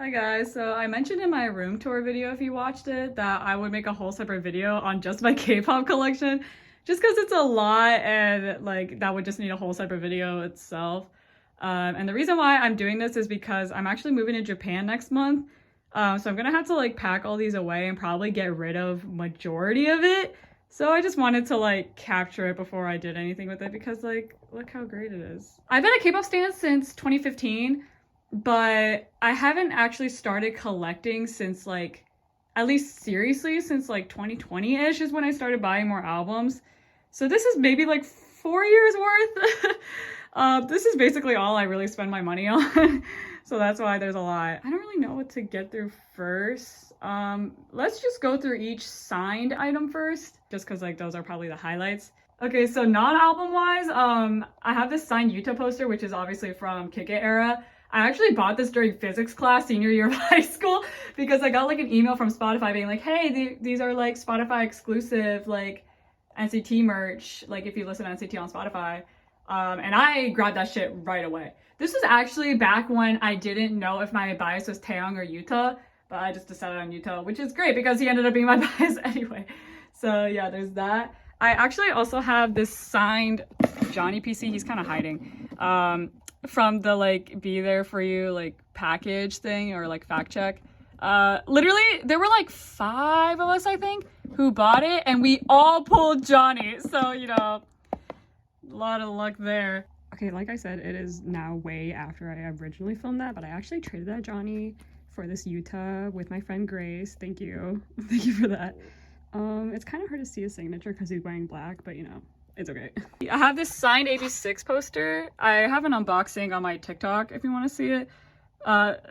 Hi guys, so I mentioned in my room tour video, if you watched it, that I would make a whole separate video on just my K-pop collection, just because it's a lot and like that would just need a whole separate video itself. And the reason why I'm doing this is because I'm actually moving to Japan next month. So I'm gonna have to like pack all these away and probably get rid of majority of it. So I just wanted to like capture it before I did anything with it because like, look how great it is. I've been a K-pop stan since 2015. But I haven't actually started collecting since like, at least seriously, since like 2020-ish is when I started buying more albums. So this is maybe like 4 years worth. This is basically all I really spend my money on. So that's why there's a lot. I don't really know what to get through first. Let's just go through each signed item first, just because like those are probably the highlights. Okay, so non-album wise, I have this signed Yuta poster, which is obviously from Kick It era. I actually bought this during physics class senior year of high school because I got like an email from Spotify being like, hey, these are like Spotify exclusive like NCT merch, like if you listen to NCT on Spotify. And I grabbed that shit right away. This was actually back when I didn't know if my bias was Taeyong or Yuta, but I just decided on Yuta, which is great because he ended up being my bias anyway. So yeah, there's that. I actually also have this signed Johnny PC. He's kind of hiding. From the like be there for you like package thing or like fact check. Literally there were like 5 of us I think who bought it and we all pulled Johnny, so you know, a lot of luck there. Okay, like I said, it is now way after I originally filmed that, but I actually traded that Johnny for this Utah with my friend Grace. Thank you. Thank you for that. It's kind of hard to see his signature because he's wearing black, but you know, it's okay. I have this signed AB6 poster. I have an unboxing on my TikTok if you want to see it.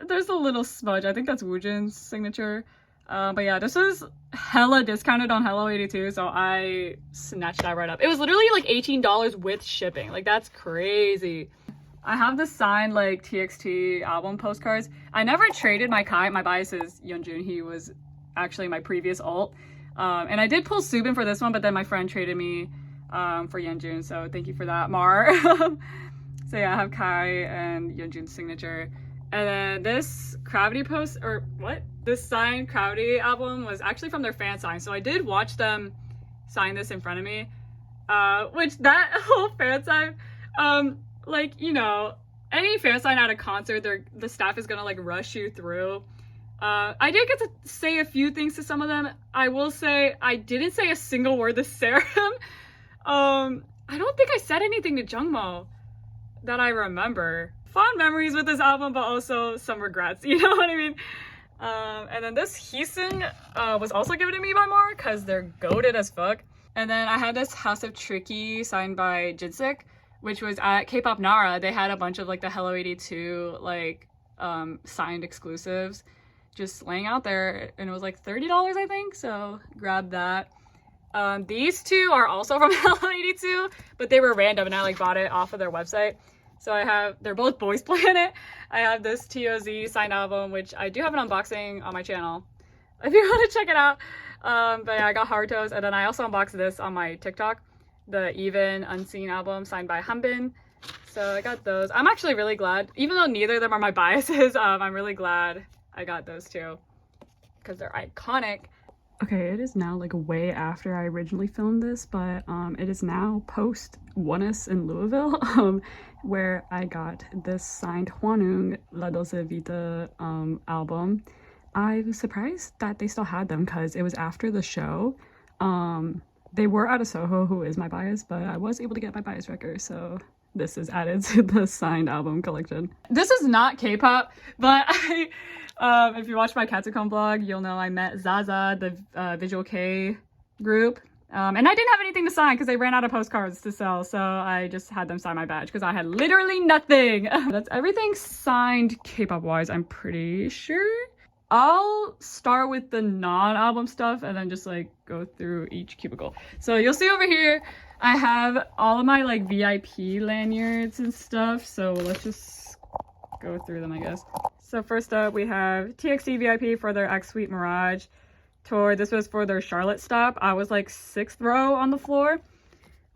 There's a little smudge. I think that's Woojin's signature. But yeah, this was hella discounted on Hello 82, so I snatched that right up. It was literally like $18 with shipping. Like, that's crazy. I have the signed like TXT album postcards. I never traded my Kai. My bias is Yeonjun. He was actually my previous alt. And I did pull Subin for this one, but then my friend traded me for Yeonjun, so thank you for that, Mar. So yeah, I have Kai and Yeonjun's signature. And then this Gravity post, or what? This signed Gravity album was actually from their fan sign, so I did watch them sign this in front of me. Which that whole fan sign, like, you know, any fan sign at a concert, the staff is gonna like rush you through. I did get to say a few things to some of them. I will say I didn't say a single word to Serum. I don't think I said anything to Jungmo that I remember. Fond memories with this album, but also some regrets, you know what I mean? And then this Heesun was also given to me by Mar because they're goated as fuck. And then I had this House of Tricky signed by Jinsik, which was at K-pop Nara. They had a bunch of like the Hello 82 like signed exclusives just laying out there, and it was like $30 I think, so grab that. These two are also from Hello 82, but they were random and I like bought it off of their website. So they're both Boys Planet. I have this TOZ signed album, which I do have an unboxing on my channel if you want to check it out. But yeah, I got Hard Toes, and then I also unboxed this on my TikTok, the Even Unseen album signed by Hanbin. So I got those. I'm actually really glad, even though neither of them are my biases, I'm really glad I got those two because they're iconic. Okay, it is now like way after I originally filmed this, but it is now post Oneness in Louisville, where I got this signed Hwanwoong La Dolce Vita album. I was surprised that they still had them because it was after the show. They were out of Soho, who is my bias, but I was able to get my bias record, so this is added to the signed album collection. This is not K-pop, but if you watch my Katsucon blog, you'll know I met Zaza, the Visual K group. And I didn't have anything to sign because they ran out of postcards to sell, so I just had them sign my badge because I had literally nothing. That's everything signed K-pop wise, I'm pretty sure. I'll start with the non-album stuff and then just like go through each cubicle. So you'll see over here, I have all of my like VIP lanyards and stuff. So let's just go through them, I guess. So first up, we have TXT VIP for their X Suite Mirage tour. This was for their Charlotte stop. I was like 6th row on the floor.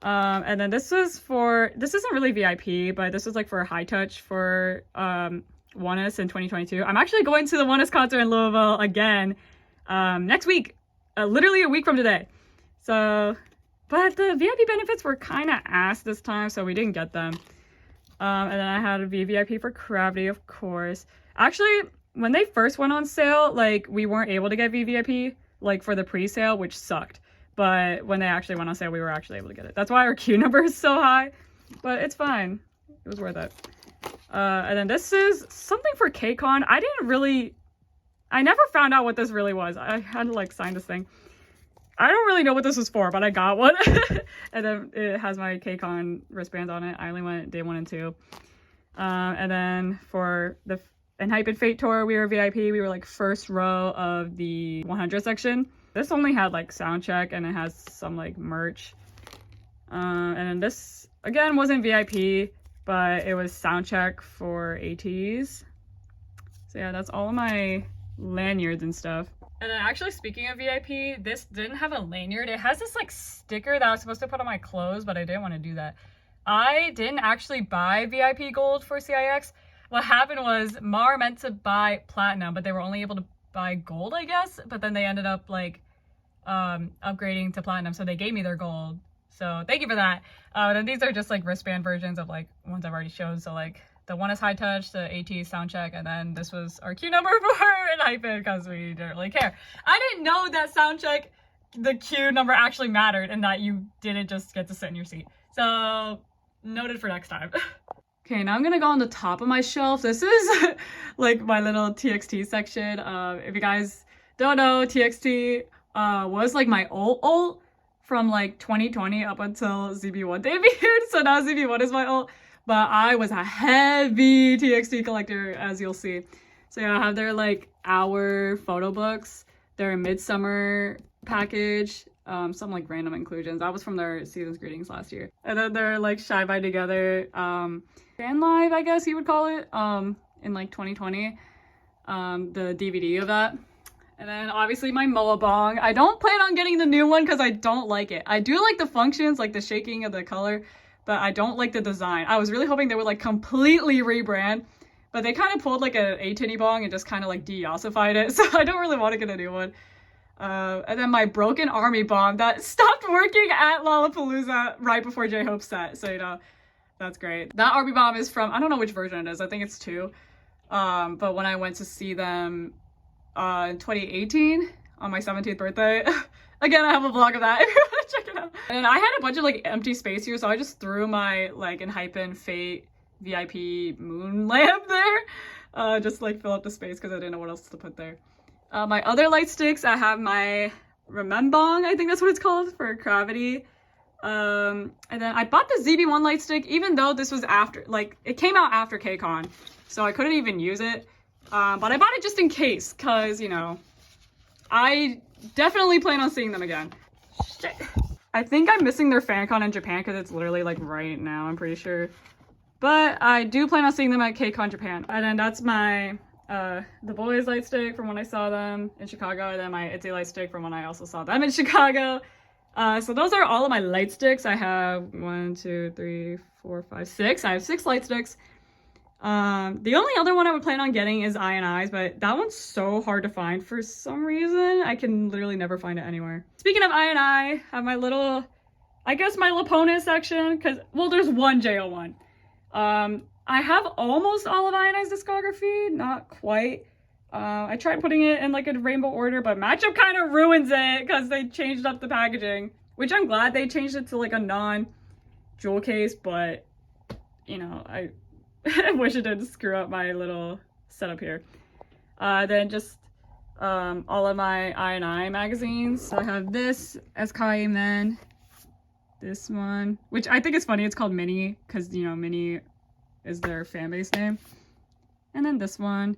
And then this isn't really VIP, but this was like for high touch for ONEUS in 2022. I'm actually going to the ONEUS concert in Louisville again next week, literally a week from today. So, but the VIP benefits were kind of ass this time, so we didn't get them. And then I had a VVIP for Gravity, of course. Actually, when they first went on sale, like, we weren't able to get VVIP, like, for the pre-sale, which sucked. But when they actually went on sale, we were actually able to get it. That's why our queue number is so high. But it's fine. It was worth it. And then this is something for KCON. I never found out what this really was. I had to, like, sign this thing. I don't really know what this was for, but I got one. And then it has my KCON wristbands on it. I only went day 1 and 2. And then for the ENHYPEN Fate tour, we were VIP. We were like first row of the 100 section. This only had like sound check, and it has some like merch. And then this again wasn't VIP, but it was sound check for ATs. So yeah, that's all of my lanyards and stuff. And then actually, speaking of VIP, this didn't have a lanyard. It has this like sticker that I was supposed to put on my clothes, but I didn't want to do that. I didn't actually buy VIP gold for CIX. What happened was Mar meant to buy platinum, but they were only able to buy gold, I guess. But then they ended up like upgrading to platinum, so they gave me their gold. So thank you for that. And these are just like wristband versions of like ones I've already shown. So like the one is high touch, the AT sound check, and then this was our queue number for ENHYPEN because we didn't really care. I didn't know that sound check, the queue number actually mattered and that you didn't just get to sit in your seat. So noted for next time. Okay, now I'm gonna go on the top of my shelf. This is like my little TXT section. If you guys don't know, TXT was like my ult from like 2020 up until ZB1 debuted. So now ZB1 is my ult. But I was a heavy TXT collector, as you'll see. So yeah, I have their like hour photo books, their midsummer package, some like random inclusions. That was from their season's greetings last year. And then their like Shy by Together fan live, I guess you would call it, in like 2020, the DVD of that. And then obviously my Moa Bong. I don't plan on getting the new one because I don't like it. I do like the functions, like the shaking of the color, but I don't like the design. I was really hoping they would like completely rebrand, but they kind of pulled like an A-Tinny Bong and just kind of like de-ossified it, so I don't really want to get a new one. And then my Broken Army Bomb that stopped working at Lollapalooza right before J-Hope's set, so you know, that's great. That Army Bomb is from, I don't know which version it is, I think it's 2. But when I went to see them in 2018 on my 17th birthday, again, I have a vlog of that if you want to check it out. And I had a bunch of like empty space here, so I just threw my like ENHYPEN Fate VIP moon lamp there, just like fill up the space because I didn't know what else to put there. My other light sticks, I have my Remembong, I think that's what it's called, for Gravity. And then I bought the ZB1 light stick, even though this was after, like, it came out after KCON, so I couldn't even use it. But I bought it just in case, because, you know, I definitely plan on seeing them again. Shit. I think I'm missing their FanCon in Japan because it's literally like right now, I'm pretty sure. But I do plan on seeing them at KCON Japan. And then that's my The Boys light stick from when I saw them in Chicago, and then my ITZY light stick from when I also saw them in Chicago. So those are all of my light sticks. I have 1, 2, 3, 4, 5, 6. I have 6 light sticks. The only other one I would plan on getting is INI's, but that one's so hard to find for some reason. I can literally never find it anywhere. Speaking of INI, I have my little, I guess my Lapona section, because, well, there's one JO1. I have almost all of INI's discography, not quite. I tried putting it in like a rainbow order, but Matchup kind of ruins it because they changed up the packaging, which I'm glad they changed it to like a non-jewel case, but, you know, I wish it didn't screw up my little setup here. Then just all of my INI magazines. So I have this SKA Men, this one, which I think is funny. It's called Mini because, you know, Mini is their fan base name. And then this one.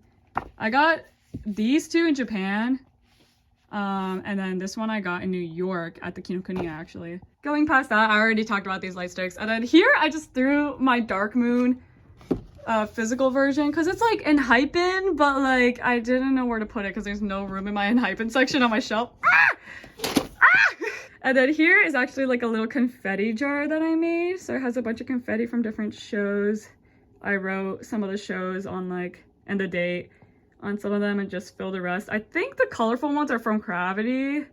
I got these 2 in Japan. And then this one I got in New York at the Kinokuniya, actually. Going past that, I already talked about these light sticks. And then here I just threw my Dark Moon physical version because it's like ENHYPEN, but like I didn't know where to put it because there's no room in my ENHYPEN section on my shelf. And then here is actually like a little confetti jar that I made, so it has a bunch of confetti from different shows. I wrote some of the shows on like and the date on some of them and just fill the rest. I think the colorful ones are from Gravity.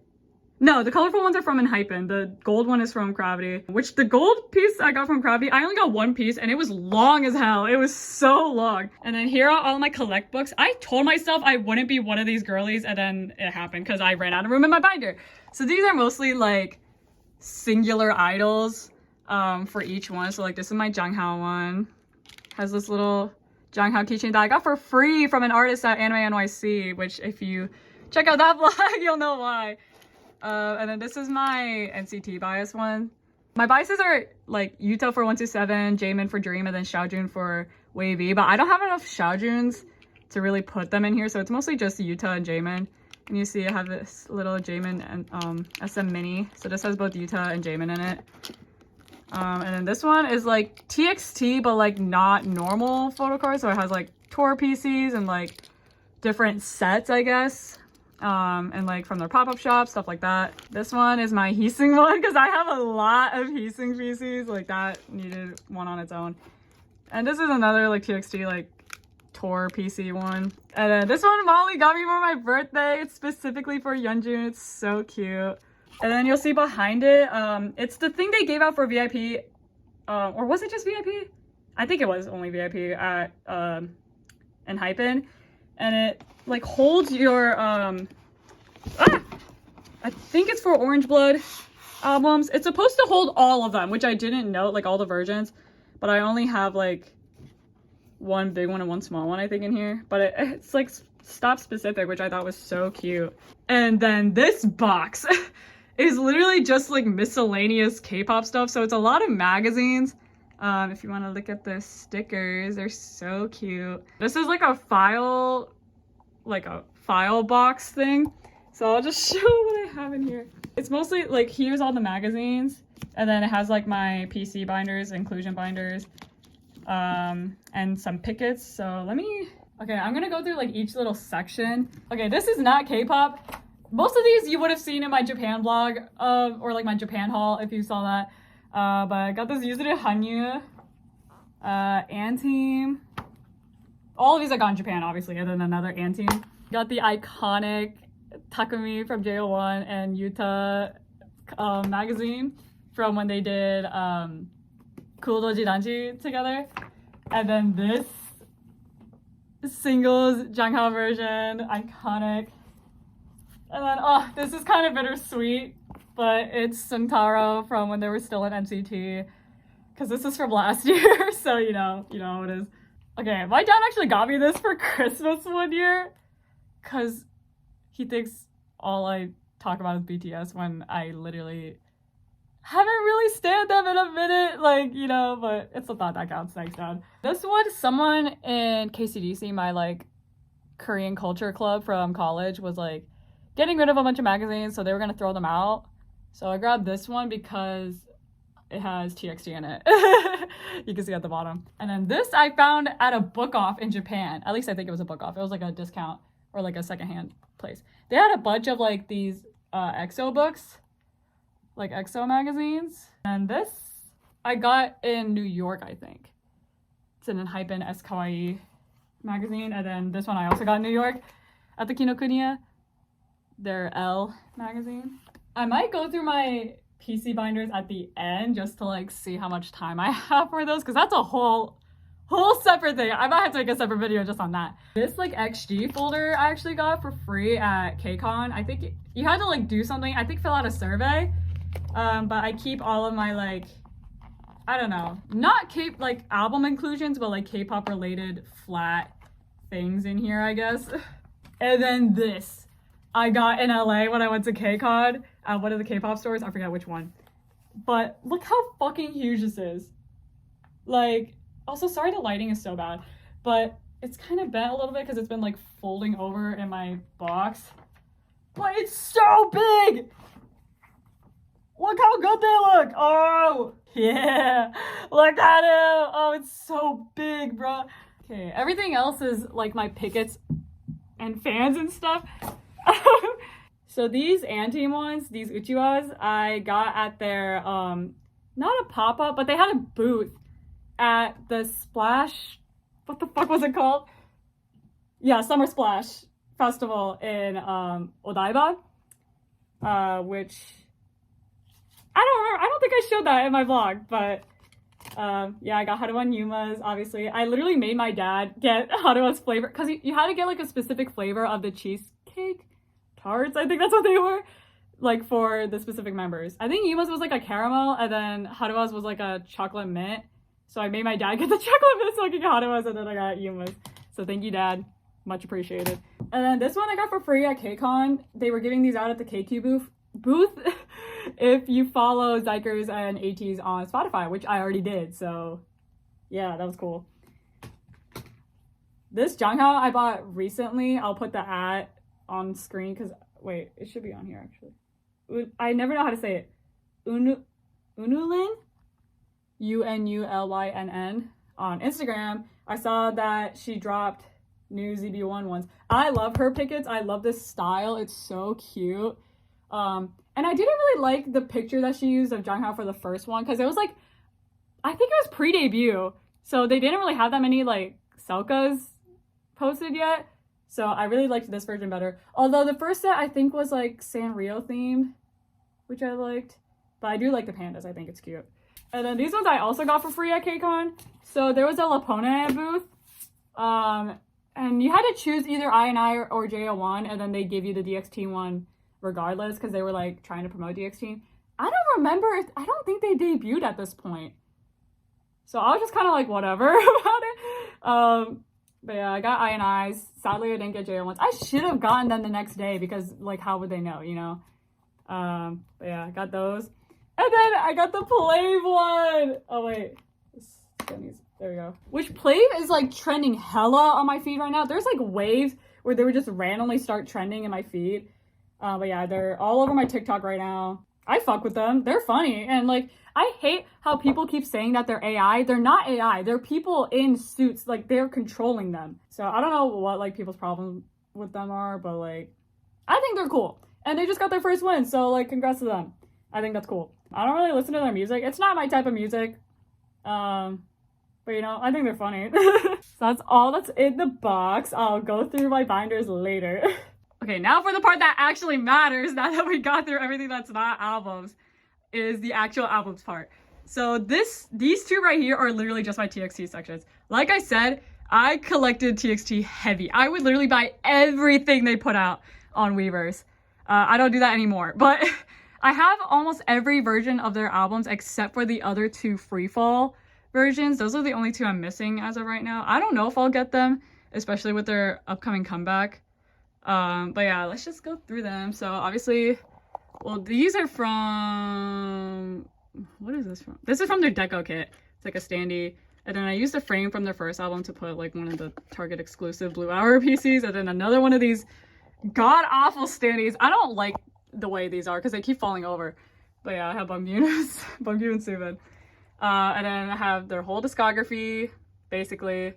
No, the colorful ones are from Enhypen. The gold one is from Gravity, which the gold piece I got from Gravity, I only got one piece and it was long as hell. It was so long. And then here are all my collect books. I told myself I wouldn't be one of these girlies and then it happened because I ran out of room in my binder. So these are mostly like singular idols for each one. So like this is my Junghao one. Has this little Junghao keychain that I got for free from an artist at Anime NYC, which if you check out that vlog, you'll know why. And then this is my NCT bias one. My biases are like Yuta for 127, Jaemin for Dream, and then Xiaojun for Wavy. But I don't have enough Xiaojuns to really put them in here, so it's mostly just Yuta and Jaemin. And you see I have this little Jaemin and SM Mini. So this has both Yuta and Jaemin in it. And then this one is like TXT, but like not normal photo cards. So it has like tour PCs and like different sets, I guess. And like from their pop-up shop, stuff like that. This one is my Heesung one because I have a lot of Heesung PCs. Like that needed one on its own. And this is another like TXT like tour PC one. And then this one Molly got me for my birthday. It's specifically for Yeonjun. It's so cute. And then you'll see behind it, it's the thing they gave out for VIP, or was it just VIP? I think it was only VIP at Enhypen. And it like holds your I think it's for Orange Blood albums. It's supposed to hold all of them, which I didn't know, like all the versions, but I only have like one big one and one small one I think in here, but it's like stop specific, which I thought was so cute. And then this box is literally just like miscellaneous K-pop stuff, so it's a lot of magazines. If you want to look at the stickers, they're so cute. This is like a file box thing. So I'll just show what I have in here. It's mostly like, here's all the magazines. And then it has like my PC binders, inclusion binders, and some pickets. So okay, I'm gonna go through like each little section. Okay, this is not K-pop. Most of these you would have seen in my Japan vlog, or like my Japan haul if you saw that. But I got this Yuzuru Hanyu, Anteam. All of these I got in Japan, obviously, and then another Anteam. Got the iconic Takumi from JO1 and Yuta magazine from when they did Cool Doji Danji together. And then this singles Junghao version, iconic. And then, oh, this is kind of bittersweet, but it's Suntaro from when they were still in NCT. Because this is from last year, so you know how it is. Okay, my dad actually got me this for Christmas one year. Because he thinks all I talk about is BTS when I literally haven't really stayed them in a minute. Like, but it's a thought that counts. Thanks, Dad. This one, someone in KCDC, my like Korean culture club from college, was like getting rid of a bunch of magazines, so they were gonna throw them out. So I grabbed this one because it has TXT in it. You can see at the bottom. And then this I found at a book off in Japan. At least I think it was a book off. It was like a discount or like a secondhand place. They had a bunch of like these EXO books, like EXO magazines. And this I got in New York, I think. It's an Enhypen S Kawaii magazine. And then this one I also got in New York at the Kinokuniya, their L magazine. I might go through my PC binders at the end just to like see how much time I have for those, because that's a whole separate thing. I might have to make a separate video just on that. This like XG folder I actually got for free at KCON. I think you had to like do something, I think fill out a survey, but I keep all of my like, I don't know, not like album inclusions, but like K-pop related flat things in here, I guess. And then this I got in LA when I went to KCON at one of the K-pop stores. I forget which one. But look how fucking huge this is. Like, also sorry the lighting is so bad, but it's kind of bent a little bit because it's been like folding over in my box. But it's so big! Look how good they look! Oh, yeah! Look at it! Oh, it's so big, bro. Okay, everything else is like my pickets and fans and stuff. So these Anteam ones, these Uchiwas, I got at their, not a pop-up, but they had a booth at the Splash, what the fuck was it called? yeah, Summer Splash Festival in Odaiba, which I don't think I showed that in my vlog, but yeah, I got Haruan Yuma's, obviously. I literally made my dad get Haruan's flavor, because you had to get like a specific flavor of the cheesecake tarts, I think that's what they were, like for the specific members. I think Yuma's was like a caramel, and then Harua's was like a chocolate mint. So I made my dad get the chocolate mint so I could get Harua's, and then I got Yuma's. So thank you, Dad. Much appreciated. And then this one I got for free at KCON. They were giving these out at the KQ booth if you follow Zykers and ATs on Spotify, which I already did. So yeah, that was cool. This Janghao I bought recently. I'll put the ad on screen because, wait, it should be on here actually. I never know how to say it. Unulin? UNULYNN on Instagram. I saw that she dropped new ZB1 ones. I love her pickets. I love this style. It's so cute. And I didn't really like the picture that she used of Janghao for the first one because it was like, I think it was pre-debut. So they didn't really have that many like Selkas posted yet. So I really liked this version better. Although the first set I think was like Sanrio themed, which I liked. But I do like the pandas. I think it's cute. And then these ones I also got for free at KCON. So there was a Lapone booth. And you had to choose either I or JO1, and then they give you the DXT one regardless because they were like trying to promote DXT. I don't remember I don't think they debuted at this point. So I was just kind of like whatever about it. But yeah, I got INIs. Sadly I didn't get JO1s. I should have gotten them the next day because like how would they know, you know? But yeah, I got those. And then I got the Plave one. Oh wait. There we go. Which Plave is like trending hella on my feed right now. There's like waves where they would just randomly start trending in my feed. But yeah, they're all over my TikTok right now. I fuck with them. They're funny. And like, I hate how people keep saying that they're AI. They're not AI. They're people in suits. Like, they're controlling them. So I don't know what like people's problems with them are, but like, I think they're cool. And they just got their first win. So like, congrats to them. I think that's cool. I don't really listen to their music. It's not my type of music. But you know, I think they're funny. So that's all that's in the box. I'll go through my binders later. Okay, now for the part that actually matters, now that we got through everything that's not albums, is the actual albums part. So these two right here are literally just my TXT sections. Like I said, I collected TXT heavy. I would literally buy everything they put out on Weverse. I don't do that anymore, but I have almost every version of their albums except for the other two Freefall versions. Those are the only two I'm missing as of right now. I don't know if I'll get them, especially with their upcoming comeback. But yeah, let's just go through them. So obviously, well, these are from, what is this from? This is from their deco kit. It's like a standee. And then I used a frame from their first album to put like one of the Target exclusive Blue Hour PCs. And then another one of these god awful standees. I don't like the way these are because they keep falling over. But yeah, I have Bangbyun and Subin. And then I have their whole discography, basically,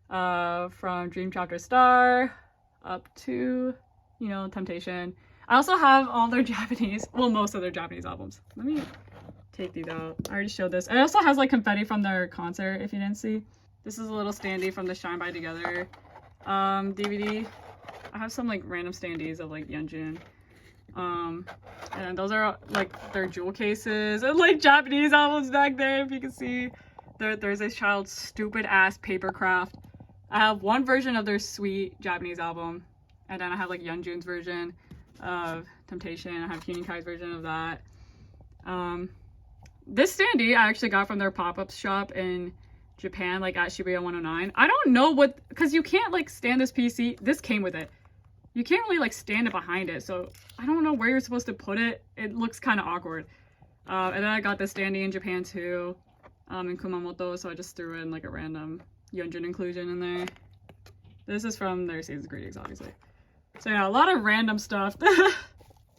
from Dream Chapter Star up to, you know, Temptation. I also have all their Japanese, well, most of their Japanese albums. Let me take these out. I already showed this. It also has like confetti from their concert, if you didn't see. This is a little standee from the Shine By Together DVD. I have some like random standees of like Yeonjun. And those are like their jewel cases and like Japanese albums back there, if you can see. There's this child's stupid ass papercraft. I have one version of their sweet Japanese album, and then I have like Yeonjun's version of Temptation. I have Huening-Kai's version of that. This standee I actually got from their pop-up shop in Japan, like at Shibuya 109. I don't know what, because you can't like stand this PC. This came with it. You can't really like stand it behind it, so I don't know where you're supposed to put it. It looks kind of awkward. And then I got this standee in Japan too, in Kumamoto, so I just threw in like a random Yeonjun inclusion in there. This is from their Season's Greetings, obviously. So yeah, a lot of random stuff.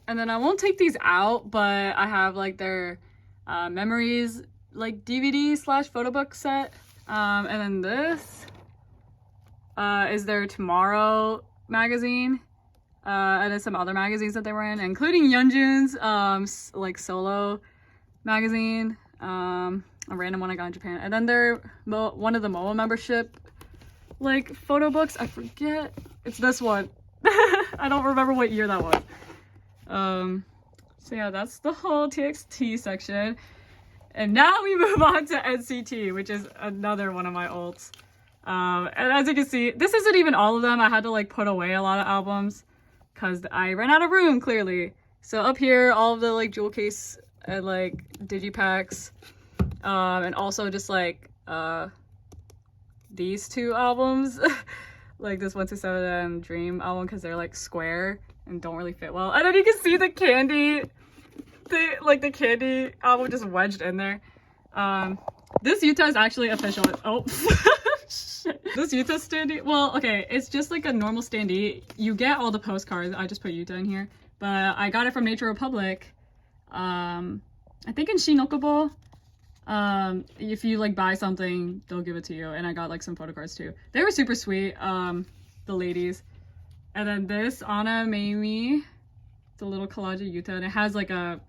And then I won't take these out, but I have like their Memories like DVD / photo book set. And then this is their Tomorrow magazine. And then some other magazines that they were in, including Yeonjun's like solo magazine. A random one I got in Japan. And then they're one of the MOA membership like photo books. I forget It's this one. I don't remember what year that was. So yeah, that's the whole TXT section. And now we move on to NCT, which is another one of my ults. And as you can see, this isn't even all of them. I had to like put away a lot of albums because I ran out of room, clearly. So up here, all of the like jewel case and like digipacks, and also just like these two albums, like this 127 and Dream album, because they're like square and don't really fit well. And then you can see the candy, the candy album just wedged in there. This Utah is actually official. Oh. Shit. This Utah standee, well, okay, it's just like a normal standee. You get all the postcards. I just put Utah in here, but I got it from Nature Republic. I think in Shinokubo. If you like buy something, they'll give it to you. And I got like some photo cards too. They were super sweet, the ladies. And then this Anna Mamie, it's a little collage of Utah, and it has like a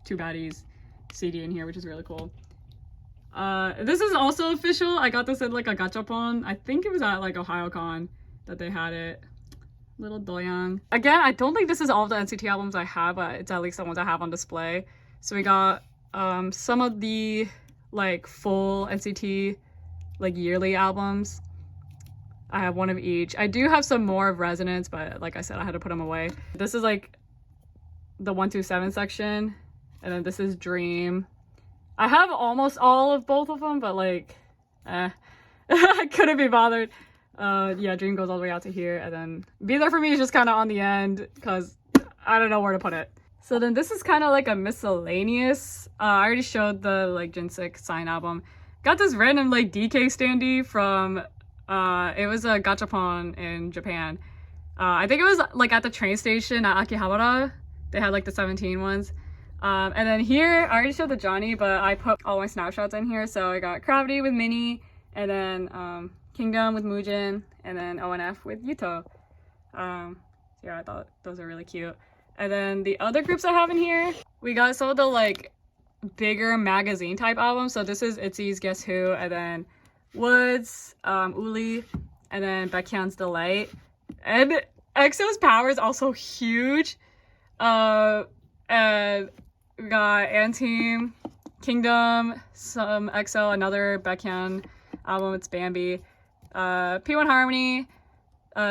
Two Baddies CD in here, which is really cool. This is also official. I got this at like a gachapon. I think it was at like OhioCon that they had it. Little Doyoung. Again, I don't think this is all of the NCT albums I have, but it's at least the ones I have on display. So we got some of the like full NCT like yearly albums. I have one of each. I do have some more of Resonance, but like I said, I had to put them away. This is like the 127 section, and then this is Dream. I have almost all of both of them, but like, I couldn't be bothered. Yeah, Dream goes all the way out to here, and then Be There For Me is just kind of on the end, because I don't know where to put it. So then this is kind of like a miscellaneous. I already showed the like Jinsik Sign album. Got this random like DK standee from, it was a gachapon in Japan. I think it was like at the train station at Akihabara. They had like the 17 ones. And then here, I already showed the Johnny, but I put all my snapshots in here. So I got Gravity with Minnie, and then Kingdom with Mujin, and then ONF with Yuto. Yeah, I thought those are really cute. And then the other groups I have in here, we got some of the like bigger magazine type albums. So this is ITZY's Guess Who, and then Woods, Uli, and then Baekhyun's Delight. And EXO's Power is also huge. And we got Anteam, Kingdom, some EXO, another Baekhyun album, it's Bambi, P1 Harmony,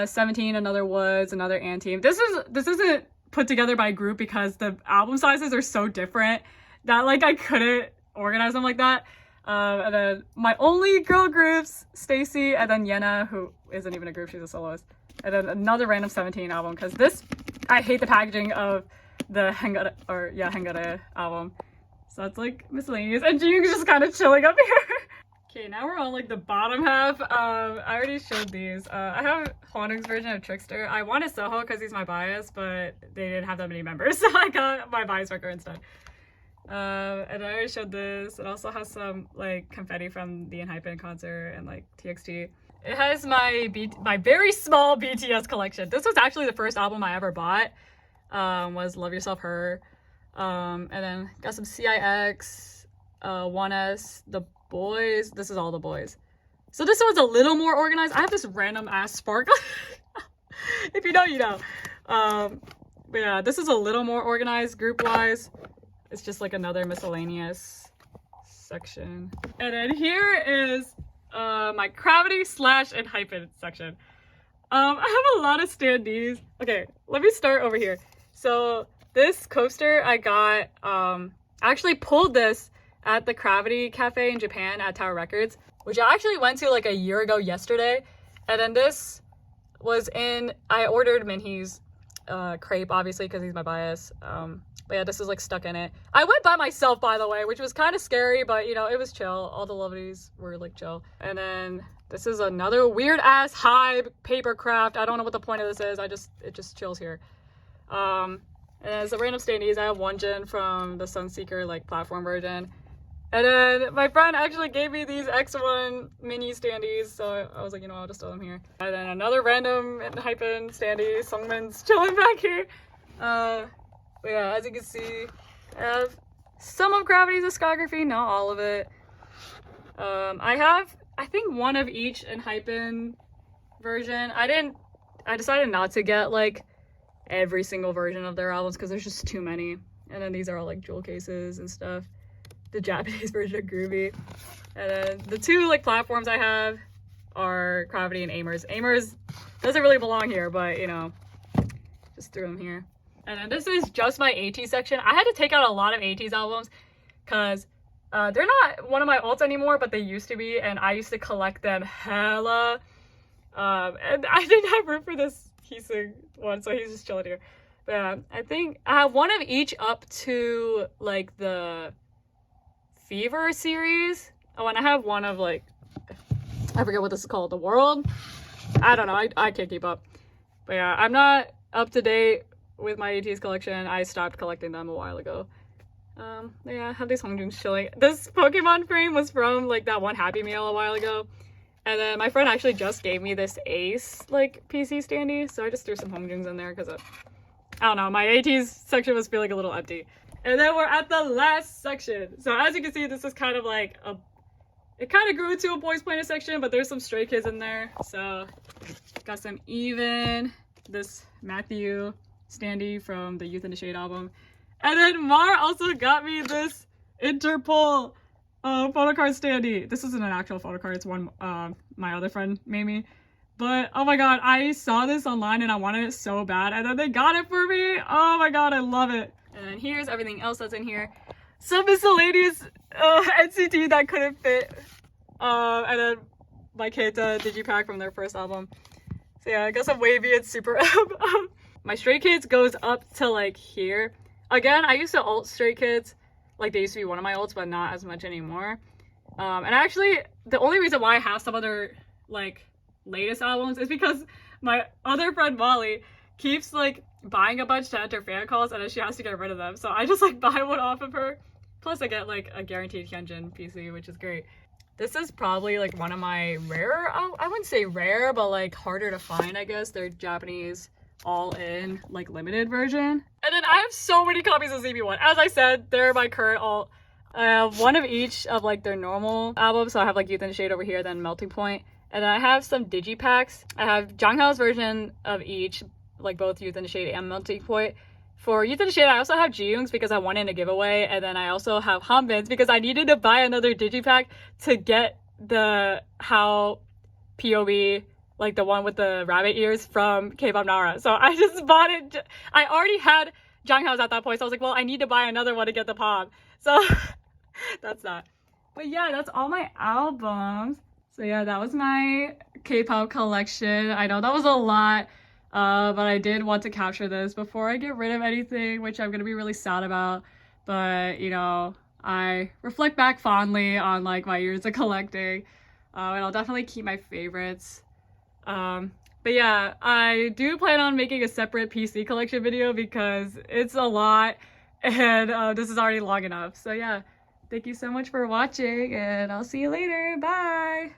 17, another Woods, another Anteam. This isn't put together by group because the album sizes are so different that like I couldn't organize them like that. And then my only girl groups, Stacy, and then Yena, who isn't even a group, she's a soloist. And then another random 17 album, because this, I hate the packaging of the Hengare album. So that's like miscellaneous. And Jung's just kind of chilling up here. Okay, now we're on like the bottom half. I already showed these. I have Hwanung's version of Trickster. I wanted Soho because he's my bias, but they didn't have that many members, so I got my bias record instead. And I already showed this. It also has some like confetti from the ENHYPEN concert and like TXT. It has my very small BTS collection. This was actually the first album I ever bought. Was Love Yourself Her. And then got some CIX, 1S, The Boys. This is all The Boys. So this one's a little more organized. I have this random ass sparkle. If you know, you know. But yeah, this is a little more organized group wise. It's just like another miscellaneous section. And then here is my Gravity / ENHYPEN section. I have a lot of standees. Okay, let me start over here. So this coaster I got, I actually pulled this at the Gravity Cafe in Japan at Tower Records, which I actually went to like a year ago yesterday. And then this was I ordered Minhee's crepe, obviously, because he's my bias. But yeah, this is like stuck in it. I went by myself, by the way, which was kind of scary, but you know, it was chill. All the lovelies were like chill. And then this is another weird ass high paper craft. I don't know what the point of this is. It just chills here. And as a random standees, I have Wonjin from the Sunseeker like platform version. And then my friend actually gave me these X1 mini standees, so I was like, you know, I'll just throw them here. And then another random ENHYPEN standee, Sungmin's chilling back here. But yeah, as you can see, I have some of Gravity's discography, not all of it. I have, I think, one of each ENHYPEN version. I decided not to get like every single version of their albums because there's just too many. And then these are all like jewel cases and stuff. The Japanese version of Groovy. And then the two like platforms I have are Gravity and Amers. Amers doesn't really belong here, but you know, just threw them here. And then this is just my AT section. I had to take out a lot of AT's albums because they're not one of my alts anymore, but they used to be, and I used to collect them hella. And I didn't have room for this Heesung one, so he's just chilling here. But yeah, I think I have one of each up to like the Fever series. Oh, and I have one of like, I forget what this is called, The World? I don't know, I can't keep up. But yeah, I'm not up to date with my AT's collection. I stopped collecting them a while ago. Yeah, I have these Hongjungs chilling. This Pokemon frame was from like that one Happy Meal a while ago. And then my friend actually just gave me this Ace like PC standee, so I just threw some Hongjungs in there because I don't know, my AT's section was feeling a little empty. And then we're at the last section. So as you can see, this is kind of like it kind of grew into a Boys Planet section, but there's some Stray Kids in there. So got some Even, this Matthew standee from the Youth in the Shade album. And then Mar also got me this Interpol photo card standee. This isn't an actual photo card, it's one my other friend made me. But oh my god, I saw this online and I wanted it so bad, and then they got it for me. Oh my god, I love it. And then here's everything else that's in here. Some miscellaneous NCT that couldn't fit. And then my Keita digipack from their first album. So yeah, I got some Wavy and Super M. My Stray Kids goes up to like here. Again, I used to alt Stray Kids. Like they used to be one of my alts, but not as much anymore. And actually, the only reason why I have some other like latest albums is because my other friend Molly keeps like buying a bunch to enter fan calls, and then she has to get rid of them. So I just like buy one off of her. Plus I get like a guaranteed Hyunjin PC, which is great. This is probably like one of my rarer, I wouldn't say rare, but like harder to find, I guess. They're Japanese all-in like limited version. And then I have so many copies of ZB1. As I said, they're my current alt. I have one of each of like their normal albums. So I have like Youth in the Shade over here, then Melting Point. And then I have some digipacks. I have Jonghao's version of each, like both Youth in the Shade and Melting Point. For Youth in the Shade, I also have Jiyoung's because I won in a giveaway. And then I also have Hanbin's because I needed to buy another digipack to get the How POV, like the one with the rabbit ears from K-pop Nara. So I just bought it. I already had Jonghao's at that point. So I was like, well, I need to buy another one to get the pop. So that's that. But yeah, that's all my albums. So yeah, that was my K-pop collection. I know that was a lot, but I did want to capture this before I get rid of anything, which I'm gonna be really sad about. But you know, I reflect back fondly on like my years of collecting, and I'll definitely keep my favorites. But yeah, I do plan on making a separate PC collection video because it's a lot, and this is already long enough. So yeah, thank you so much for watching, and I'll see you later. Bye!